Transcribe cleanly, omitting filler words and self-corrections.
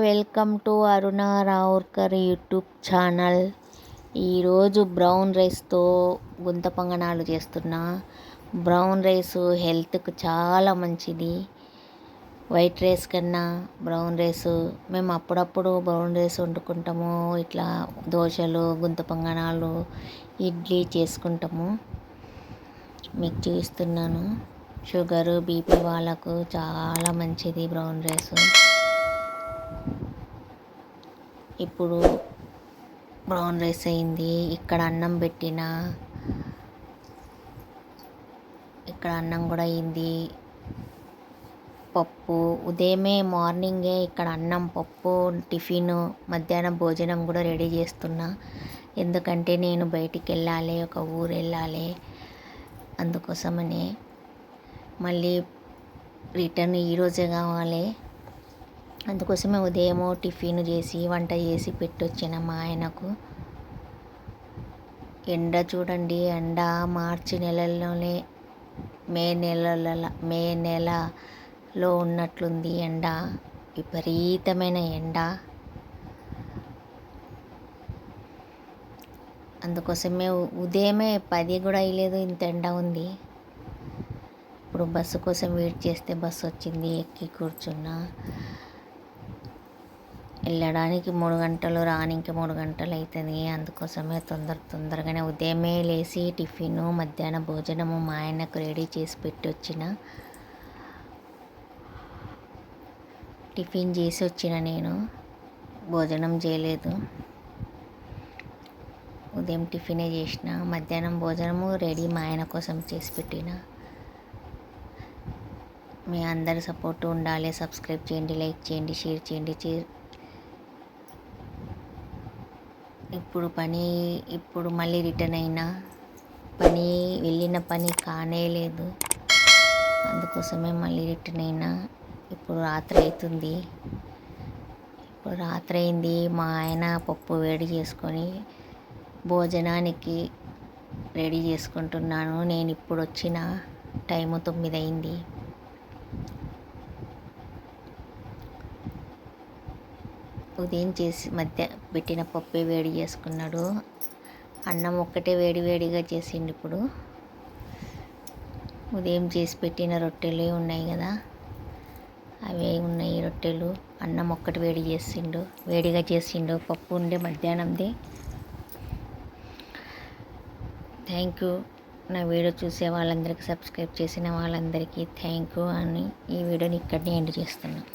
Welcome to Aruna రావుర్కర్ YouTube channel. ఈరోజు brown రైస్తో గుంత పొంగనాలు చేస్తున్నా. బ్రౌన్ రైస్ హెల్త్కి చాలా మంచిది. వైట్ రైస్ కన్నా బ్రౌన్ రైస్ మేము అప్పుడప్పుడు బ్రౌన్ రైస్ వండుకుంటాము. ఇట్లా దోశలు, గుంత పొంగనాలు, ఇడ్లీ చేసుకుంటాము. మీకు చూపిస్తున్నాను. షుగరు, బీపీ వాళ్ళకు చాలా మంచిది బ్రౌన్ రైస్. ఇప్పుడు బ్రౌన్ రైస్ అయింది. ఇక్కడ అన్నం పెట్టిన, ఇక్కడ అన్నం కూడా అయింది. పప్పు ఉదయమే మార్నింగే ఇక్కడ అన్నం, పప్పు, టిఫిన్, మధ్యాహ్నం భోజనం కూడా రెడీ చేస్తున్నా. ఎందుకంటే నేను బయటికి వెళ్ళాలి, ఒక ఊరు వెళ్ళాలి. అందుకోసమనే మళ్ళీ రిటర్న్ ఈరోజే కావాలి. అందుకోసమే ఉదయము టిఫిన్ చేసి వంట చేసి పెట్టొచ్చిన మా ఆయనకు. ఎండ చూడండి, ఎండ మార్చి నెలల్లోనే మే నెలలో ఉన్నట్లుంది ఎండ. విపరీతమైన ఎండ. అందుకోసమే ఉదయమే 10 కూడా అయ్యలేదు, ఇంత ఎండ ఉంది. ఇప్పుడు బస్సు కోసం వెయిట్ చేస్తే బస్సు వచ్చింది, ఎక్కి కూర్చున్నా. వెళ్ళడానికి 3 గంటలు, రానికి 3 గంటలు అవుతుంది. అందుకోసమే తొందరగానే ఉదయమే లేచి టిఫిన్, మధ్యాహ్నం భోజనము మా ఆయనకు రెడీ చేసి పెట్టి వచ్చిన. టిఫిన్ చేసి వచ్చిన, నేను భోజనం చేయలేదు. ఉదయం టిఫినే చేసిన, మధ్యాహ్నం భోజనము రెడీ మా ఆయన కోసం చేసి పెట్టిన. మీ అందరి సపోర్ట్ ఉండాలి. సబ్స్క్రైబ్ చేయండి, లైక్ చేయండి, షేర్ చేయండి. ఇప్పుడు మళ్ళీ రిటర్న్ అయినా, వెళ్ళిన పని కానే లేదు. అందుకోసమే మళ్ళీ రిటర్న్ అయినా. ఇప్పుడు రాత్రి అవుతుంది. ఇప్పుడు రాత్రి అయింది. మా ఆయన పప్పు వేడి చేసుకొని భోజనానికి రెడీ చేసుకుంటున్నాను. నేను ఇప్పుడు వచ్చిన టైము 9 అయింది. ఉదయం చేసి మధ్య పెట్టిన పప్పే వేడి చేసుకున్నాడు. అన్నం ఒక్కటే వేడిగా చేసిండు. ఇప్పుడు ఉదయం చేసి పెట్టిన రొట్టెలే ఉన్నాయి కదా, అవే ఉన్నాయి రొట్టెలు. అన్నం ఒక్కటి వేడిగా చేసిండు. పప్పు ఉండే మధ్యాహ్నంది. Thank you. నా వీడియో చూసే వాళ్ళందరికీ, సబ్స్క్రైబ్ చేసిన వాళ్ళందరికీ థ్యాంక్ యూ అని ఈ వీడియోని ఇక్కడనే ఎండ్ చేస్తున్నాను.